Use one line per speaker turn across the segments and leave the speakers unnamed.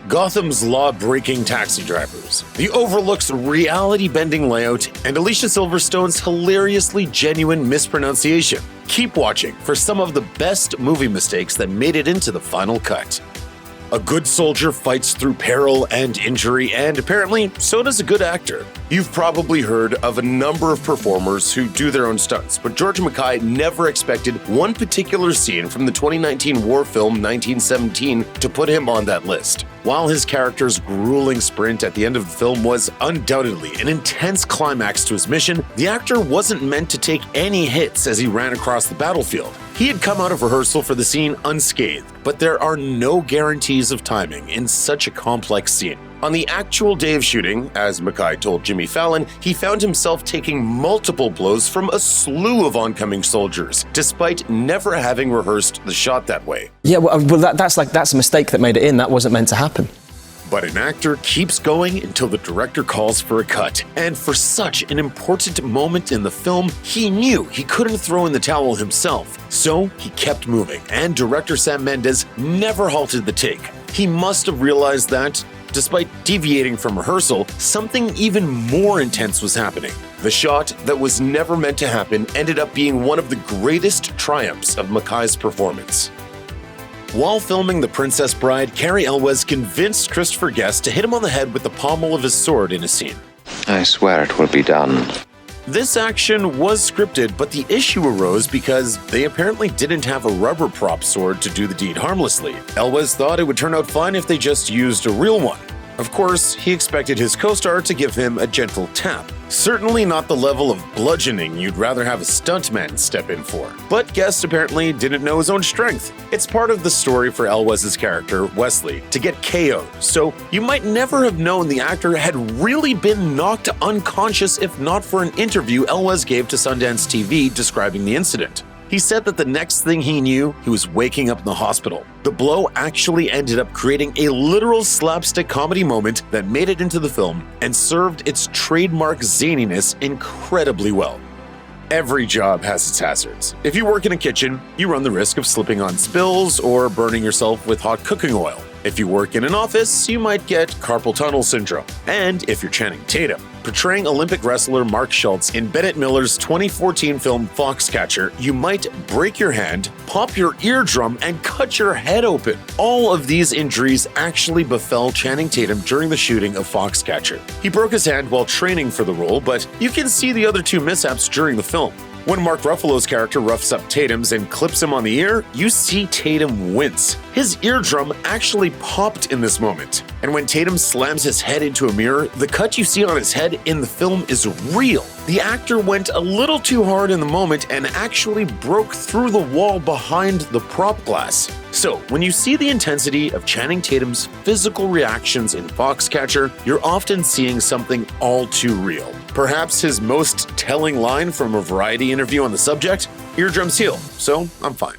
Gotham's law-breaking taxi drivers, the Overlook's reality-bending layout, and Alicia Silverstone's hilariously genuine mispronunciation. Keep watching for some of the best movie mistakes that made it into the final cut. A good soldier fights through peril and injury, and apparently, so does a good actor. You've probably heard of a number of performers who do their own stunts, but George Mackay never expected one particular scene from the 2019 war film 1917 to put him on that list. While his character's grueling sprint at the end of the film was undoubtedly an intense climax to his mission, the actor wasn't meant to take any hits as he ran across the battlefield. He had come out of rehearsal for the scene unscathed, but there are no guarantees of timing in such a complex scene. On the actual day of shooting, as Mackay told Jimmy Fallon, he found himself taking multiple blows from a slew of oncoming soldiers, despite never having rehearsed the shot that way.
Yeah, that's a mistake that made it in. That wasn't meant to happen.
But an actor keeps going until the director calls for a cut. And for such an important moment in the film, he knew he couldn't throw in the towel himself. So he kept moving, and director Sam Mendes never halted the take. He must have realized that, despite deviating from rehearsal, something even more intense was happening. The shot that was never meant to happen ended up being one of the greatest triumphs of Mackay's performance. While filming The Princess Bride, Cary Elwes convinced Christopher Guest to hit him on the head with the pommel of his sword in a scene.
I swear it will be done.
This action was scripted, but the issue arose because they apparently didn't have a rubber prop sword to do the deed harmlessly. Elwes thought it would turn out fine if they just used a real one. Of course, he expected his co-star to give him a gentle tap. Certainly not the level of bludgeoning you'd rather have a stuntman step in for. But Guest apparently didn't know his own strength. It's part of the story for Elwes' character, Wesley, to get KO'd, so you might never have known the actor had really been knocked unconscious if not for an interview Elwes gave to Sundance TV describing the incident. He said that the next thing he knew, he was waking up in the hospital. The blow actually ended up creating a literal slapstick comedy moment that made it into the film and served its trademark zaniness incredibly well. Every job has its hazards. If you work in a kitchen, you run the risk of slipping on spills or burning yourself with hot cooking oil. If you work in an office, you might get carpal tunnel syndrome. And if you're Channing Tatum, portraying Olympic wrestler Mark Schultz in Bennett Miller's 2014 film Foxcatcher, you might break your hand, pop your eardrum, and cut your head open. All of these injuries actually befell Channing Tatum during the shooting of Foxcatcher. He broke his hand while training for the role, but you can see the other two mishaps during the film. When Mark Ruffalo's character roughs up Tatum's and clips him on the ear, you see Tatum wince. His eardrum actually popped in this moment. And when Tatum slams his head into a mirror, the cut you see on his head in the film is real. The actor went a little too hard in the moment and actually broke through the wall behind the prop glass. So, when you see the intensity of Channing Tatum's physical reactions in Foxcatcher, you're often seeing something all too real. Perhaps his most telling line from a Variety interview on the subject, "Eardrums heal, so I'm fine."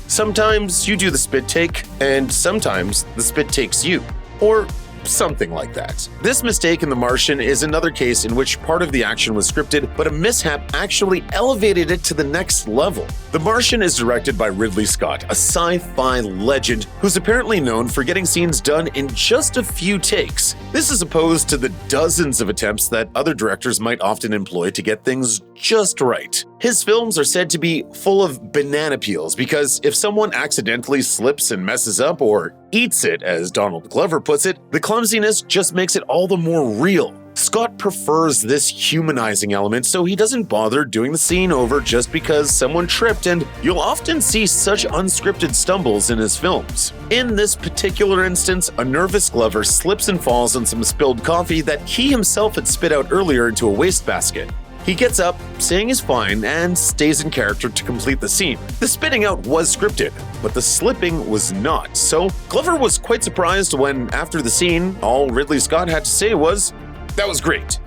Sometimes you do the spit take, and sometimes the spit takes you. Or something like that. This mistake in The Martian is another case in which part of the action was scripted, but a mishap actually elevated it to the next level. The Martian is directed by Ridley Scott, a sci-fi legend who's apparently known for getting scenes done in just a few takes. This is opposed to the dozens of attempts that other directors might often employ to get things just right. His films are said to be full of banana peels because if someone accidentally slips and messes up, or eats it, as Donald Glover puts it, the clumsiness just makes it all the more real. Scott prefers this humanizing element, so he doesn't bother doing the scene over just because someone tripped, and you'll often see such unscripted stumbles in his films. In this particular instance, a nervous Glover slips and falls on some spilled coffee that he himself had spit out earlier into a wastebasket. He gets up, saying he's fine, and stays in character to complete the scene. The spitting out was scripted, but the slipping was not, so Glover was quite surprised when, after the scene, all Ridley Scott had to say was, "That was great."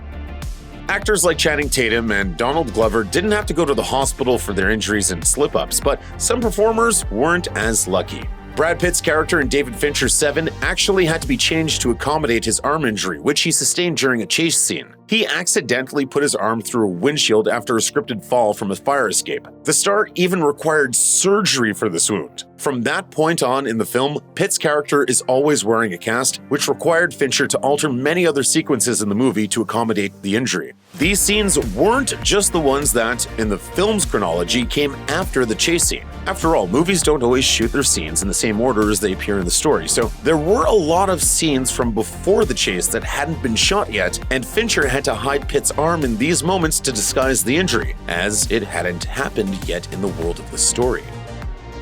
Actors like Channing Tatum and Donald Glover didn't have to go to the hospital for their injuries and slip-ups, but some performers weren't as lucky. Brad Pitt's character in David Fincher's Seven actually had to be changed to accommodate his arm injury, which he sustained during a chase scene. He accidentally put his arm through a windshield after a scripted fall from a fire escape. The star even required surgery for this wound. From that point on in the film, Pitt's character is always wearing a cast, which required Fincher to alter many other sequences in the movie to accommodate the injury. These scenes weren't just the ones that, in the film's chronology, came after the chase scene. After all, movies don't always shoot their scenes in the same order as they appear in the story, so there were a lot of scenes from before the chase that hadn't been shot yet, and Fincher had to hide Pitt's arm in these moments to disguise the injury, as it hadn't happened yet in the world of the story.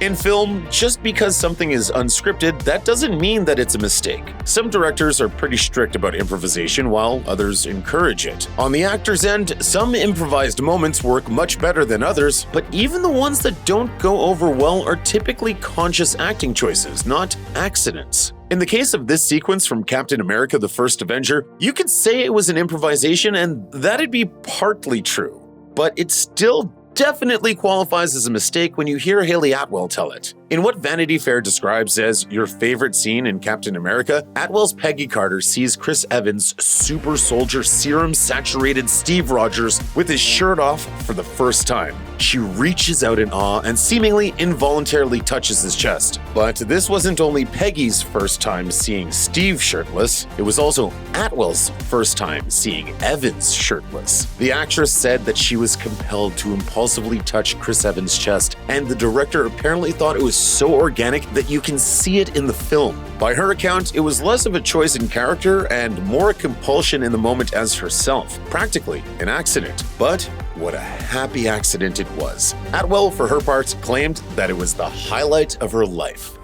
In film, just because something is unscripted, that doesn't mean that it's a mistake. Some directors are pretty strict about improvisation, while others encourage it. On the actor's end, some improvised moments work much better than others, but even the ones that don't go over well are typically conscious acting choices, not accidents. In the case of this sequence from Captain America: The First Avenger, you could say it was an improvisation, and that'd be partly true. But it still definitely qualifies as a mistake when you hear Haley Atwell tell it. In what Vanity Fair describes as your favorite scene in Captain America, Atwell's Peggy Carter sees Chris Evans' super soldier serum-saturated Steve Rogers with his shirt off for the first time. She reaches out in awe and seemingly involuntarily touches his chest. But this wasn't only Peggy's first time seeing Steve shirtless, it was also Atwell's first time seeing Evans shirtless. The actress said that she was compelled to impulsively touch Chris Evans' chest, and the director apparently thought it was so organic that you can see it in the film. By her account, it was less of a choice in character and more a compulsion in the moment as herself, practically an accident. But what a happy accident it was. Atwell, for her part, claimed that it was the highlight of her life.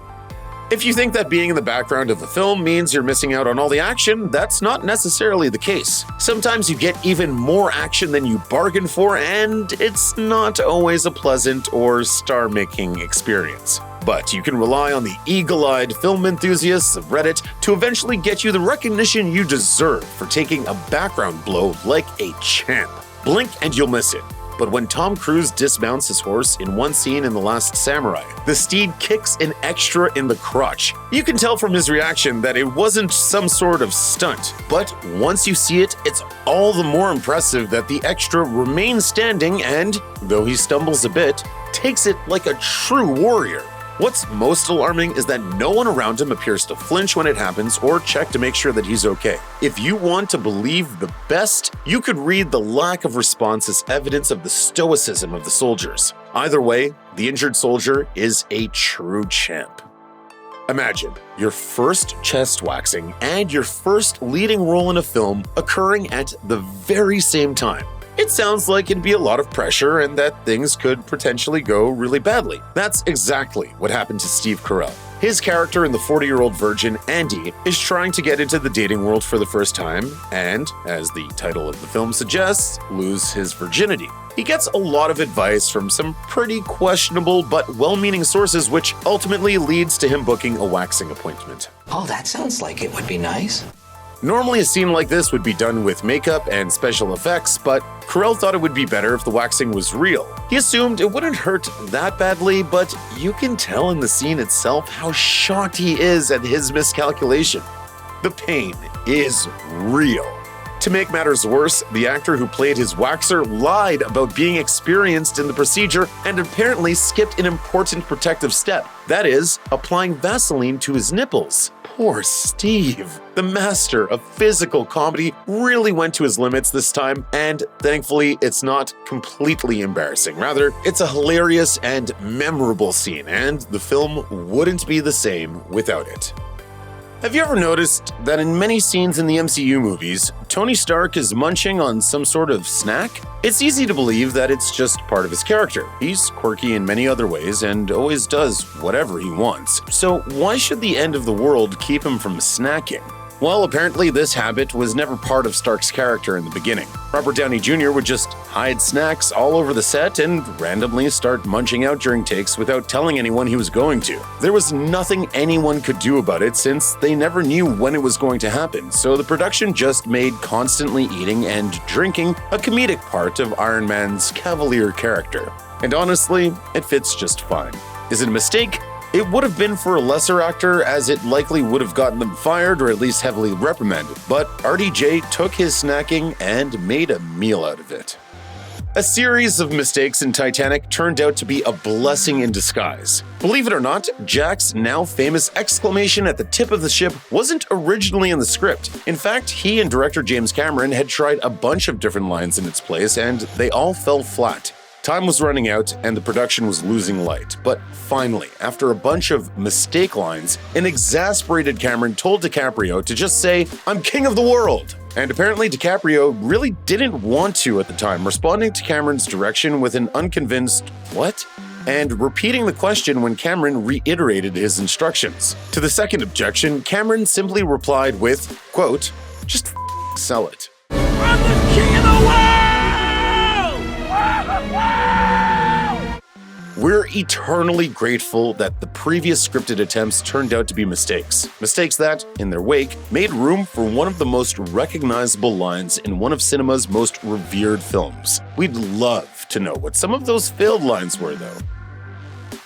If you think that being in the background of the film means you're missing out on all the action, that's not necessarily the case. Sometimes you get even more action than you bargained for, and it's not always a pleasant or star-making experience. But you can rely on the eagle-eyed film enthusiasts of Reddit to eventually get you the recognition you deserve for taking a background blow like a champ. Blink and you'll miss it. But when Tom Cruise dismounts his horse in one scene in The Last Samurai, the steed kicks an extra in the crotch. You can tell from his reaction that it wasn't some sort of stunt. But once you see it, it's all the more impressive that the extra remains standing and, though he stumbles a bit, takes it like a true warrior. What's most alarming is that no one around him appears to flinch when it happens or check to make sure that he's okay. If you want to believe the best, you could read the lack of response as evidence of the stoicism of the soldiers. Either way, the injured soldier is a true champ. Imagine your first chest waxing and your first leading role in a film occurring at the very same time. It sounds like it'd be a lot of pressure and that things could potentially go really badly. That's exactly what happened to Steve Carell. His character in The 40-Year-Old Virgin, Andy, is trying to get into the dating world for the first time and, as the title of the film suggests, lose his virginity. He gets a lot of advice from some pretty questionable but well-meaning sources, which ultimately leads to him booking a waxing appointment.
Oh, that sounds like it would be nice.
Normally a scene like this would be done with makeup and special effects, but Carell thought it would be better if the waxing was real. He assumed it wouldn't hurt that badly, but you can tell in the scene itself how shocked he is at his miscalculation. The pain is real. To make matters worse, the actor who played his waxer lied about being experienced in the procedure and apparently skipped an important protective step. That is, applying Vaseline to his nipples. Poor Steve. The master of physical comedy really went to his limits this time, and thankfully it's not completely embarrassing. Rather, it's a hilarious and memorable scene, and the film wouldn't be the same without it. Have you ever noticed that in many scenes in the MCU movies, Tony Stark is munching on some sort of snack? It's easy to believe that it's just part of his character. He's quirky in many other ways and always does whatever he wants. So why should the end of the world keep him from snacking? Well, apparently this habit was never part of Stark's character in the beginning. Robert Downey Jr. would just hide snacks all over the set and randomly start munching out during takes without telling anyone he was going to. There was nothing anyone could do about it since they never knew when it was going to happen, so the production just made constantly eating and drinking a comedic part of Iron Man's cavalier character. And honestly, it fits just fine. Is it a mistake? It would have been for a lesser actor, as it likely would have gotten them fired or at least heavily reprimanded, but RDJ took his snacking and made a meal out of it. A series of mistakes in Titanic turned out to be a blessing in disguise. Believe it or not, Jack's now famous exclamation at the tip of the ship wasn't originally in the script. In fact, he and director James Cameron had tried a bunch of different lines in its place, and they all fell flat. Time was running out and the production was losing light, but finally, after a bunch of mistake lines, an exasperated Cameron told DiCaprio to just say, "I'm king of the world." And apparently DiCaprio really didn't want to at the time, responding to Cameron's direction with an unconvinced, "What?" and repeating the question when Cameron reiterated his instructions. To the second objection, Cameron simply replied with, quote, "Just sell it."
I'm the king of the world!
We're eternally grateful that the previous scripted attempts turned out to be mistakes. Mistakes that, in their wake, made room for one of the most recognizable lines in one of cinema's most revered films. We'd love to know what some of those failed lines were, though.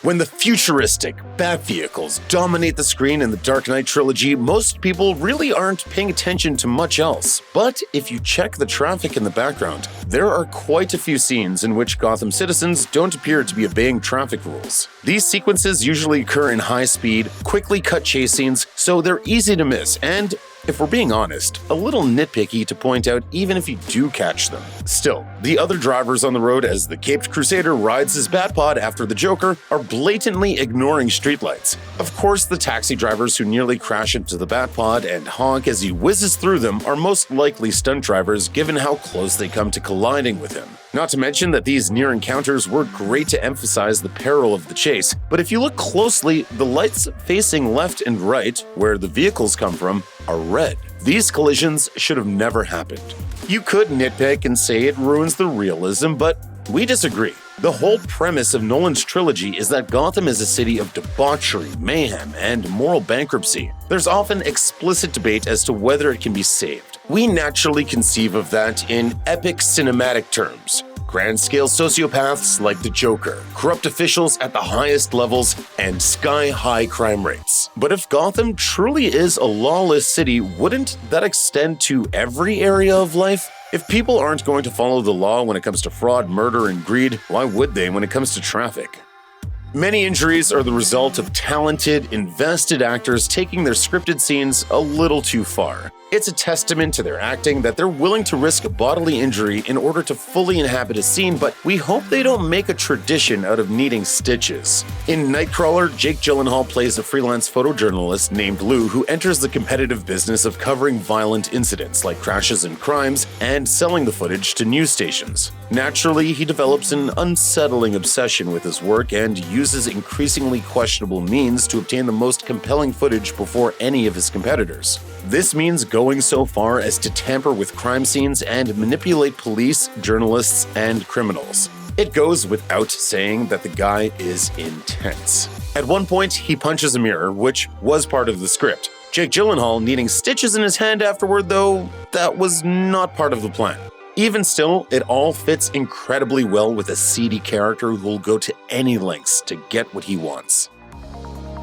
When the futuristic bat vehicles dominate the screen in the Dark Knight trilogy, most people really aren't paying attention to much else. But if you check the traffic in the background, there are quite a few scenes in which Gotham citizens don't appear to be obeying traffic rules. These sequences usually occur in high-speed, quickly cut chase scenes, so they're easy to miss and, if we're being honest, a little nitpicky to point out even if you do catch them. Still, the other drivers on the road as the Caped Crusader rides his Batpod after the Joker are blatantly ignoring streetlights. Of course, the taxi drivers who nearly crash into the Batpod and honk as he whizzes through them are most likely stunt drivers given how close they come to colliding with him. Not to mention that these near encounters were great to emphasize the peril of the chase, but if you look closely, the lights facing left and right, where the vehicles come from, are red. These collisions should have never happened. You could nitpick and say it ruins the realism, but we disagree. The whole premise of Nolan's trilogy is that Gotham is a city of debauchery, mayhem, and moral bankruptcy. There's often explicit debate as to whether it can be saved. We naturally conceive of that in epic cinematic terms. Grand-scale sociopaths like the Joker, corrupt officials at the highest levels, and sky-high crime rates. But if Gotham truly is a lawless city, wouldn't that extend to every area of life? If people aren't going to follow the law when it comes to fraud, murder, and greed, why would they when it comes to traffic? Many injuries are the result of talented, invested actors taking their scripted scenes a little too far. It's a testament to their acting that they're willing to risk bodily injury in order to fully inhabit a scene, but we hope they don't make a tradition out of needing stitches. In Nightcrawler, Jake Gyllenhaal plays a freelance photojournalist named Lou who enters the competitive business of covering violent incidents like crashes and crimes and selling the footage to news stations. Naturally, he develops an unsettling obsession with his work and uses increasingly questionable means to obtain the most compelling footage before any of his competitors. This means going so far as to tamper with crime scenes and manipulate police, journalists, and criminals. It goes without saying that the guy is intense. At one point, he punches a mirror, which was part of the script. Jake Gyllenhaal needing stitches in his hand afterward, though, that was not part of the plan. Even still, it all fits incredibly well with a seedy character who will go to any lengths to get what he wants.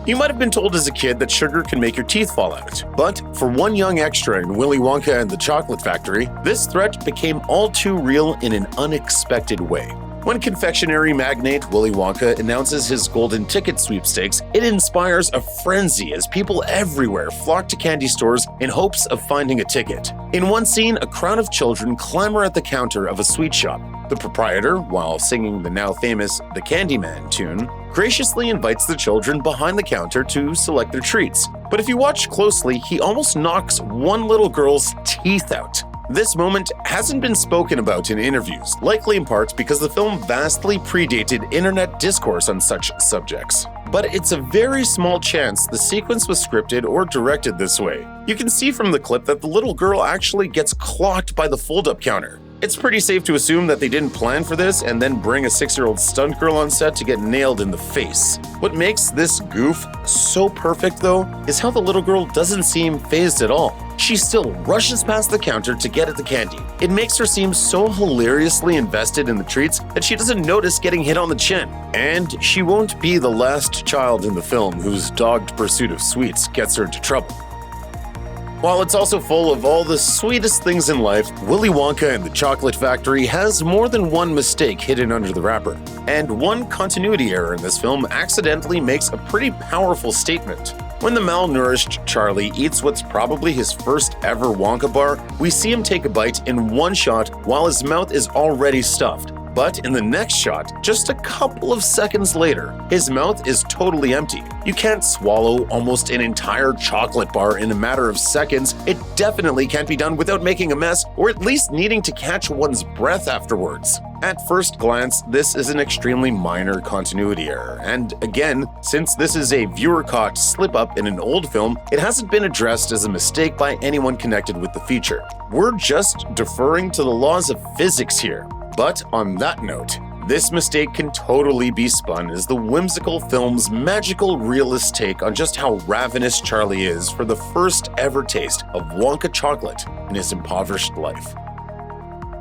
You might have been told as a kid that sugar can make your teeth fall out, but for one young extra in Willy Wonka and the Chocolate Factory, this threat became all too real in an unexpected way. When confectionery magnate Willy Wonka announces his golden ticket sweepstakes, it inspires a frenzy as people everywhere flock to candy stores in hopes of finding a ticket. In one scene, a crowd of children clamor at the counter of a sweet shop. The proprietor, while singing the now famous The Candyman tune, graciously invites the children behind the counter to select their treats. But if you watch closely, he almost knocks one little girl's teeth out. This moment hasn't been spoken about in interviews, likely in part because the film vastly predated internet discourse on such subjects. But it's a very small chance the sequence was scripted or directed this way. You can see from the clip that the little girl actually gets clocked by the fold-up counter. It's pretty safe to assume that they didn't plan for this and then bring a 6-year-old stunt girl on set to get nailed in the face. What makes this goof so perfect, though, is how the little girl doesn't seem fazed at all. She still rushes past the counter to get at the candy. It makes her seem so hilariously invested in the treats that she doesn't notice getting hit on the chin. And she won't be the last child in the film whose dogged pursuit of sweets gets her into trouble. While it's also full of all the sweetest things in life, Willy Wonka and the Chocolate Factory has more than one mistake hidden under the wrapper. And one continuity error in this film accidentally makes a pretty powerful statement. When the malnourished Charlie eats what's probably his first ever Wonka bar, we see him take a bite in one shot while his mouth is already stuffed. But in the next shot, just a couple of seconds later, his mouth is totally empty. You can't swallow almost an entire chocolate bar in a matter of seconds. It definitely can't be done without making a mess or at least needing to catch one's breath afterwards. At first glance, this is an extremely minor continuity error, and again, since this is a viewer-caught slip-up in an old film, it hasn't been addressed as a mistake by anyone connected with the feature. We're just deferring to the laws of physics here. But on that note, this mistake can totally be spun as the whimsical film's magical realist take on just how ravenous Charlie is for the first ever taste of Wonka chocolate in his impoverished life.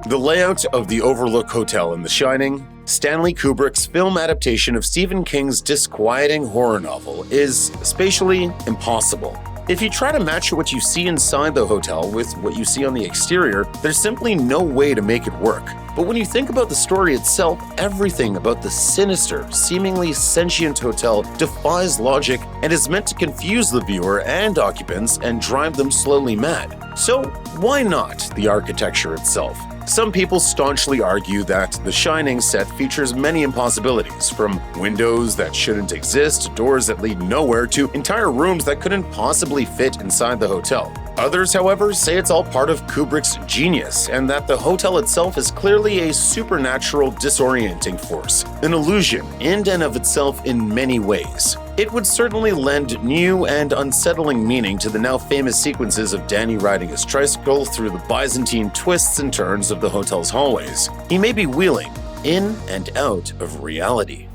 The layout of the Overlook Hotel in The Shining, Stanley Kubrick's film adaptation of Stephen King's disquieting horror novel, is spatially impossible. If you try to match what you see inside the hotel with what you see on the exterior, there's simply no way to make it work. But when you think about the story itself, everything about the sinister, seemingly sentient hotel defies logic and is meant to confuse the viewer and occupants and drive them slowly mad. So why not the architecture itself? Some people staunchly argue that The Shining set features many impossibilities, from windows that shouldn't exist, doors that lead nowhere, to entire rooms that couldn't possibly fit inside the hotel. Others, however, say it's all part of Kubrick's genius, and that the hotel itself is clearly a supernatural disorienting force, an illusion in and of itself in many ways. It would certainly lend new and unsettling meaning to the now famous sequences of Danny riding his tricycle through the Byzantine twists and turns of the hotel's hallways. He may be wheeling in and out of reality.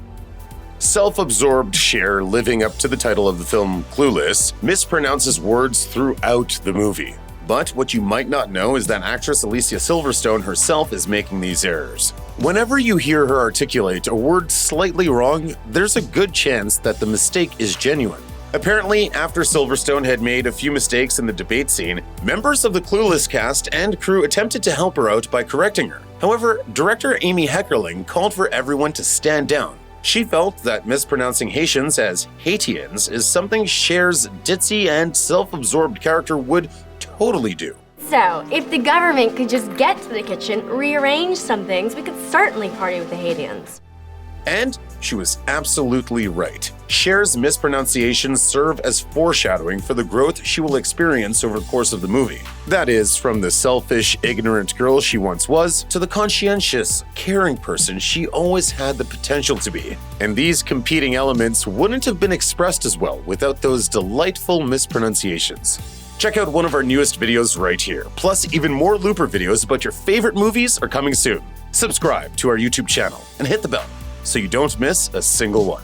Self-absorbed Cher, living up to the title of the film Clueless, mispronounces words throughout the movie. But what you might not know is that actress Alicia Silverstone herself is making these errors. Whenever you hear her articulate a word slightly wrong, there's a good chance that the mistake is genuine. Apparently, after Silverstone had made a few mistakes in the debate scene, members of the Clueless cast and crew attempted to help her out by correcting her. However, director Amy Heckerling called for everyone to stand down. She felt that mispronouncing Haitians as Haitians is something Cher's ditzy and self-absorbed character would totally do.
So, if the government could just get to the kitchen, rearrange some things, we could certainly party with the Haitians.
And she was absolutely right. Cher's mispronunciations serve as foreshadowing for the growth she will experience over the course of the movie. That is, from the selfish, ignorant girl she once was to the conscientious, caring person she always had the potential to be. And these competing elements wouldn't have been expressed as well without those delightful mispronunciations. Check out one of our newest videos right here. Plus, even more Looper videos about your favorite movies are coming soon. Subscribe to our YouTube channel and hit the bell so you don't miss a single one.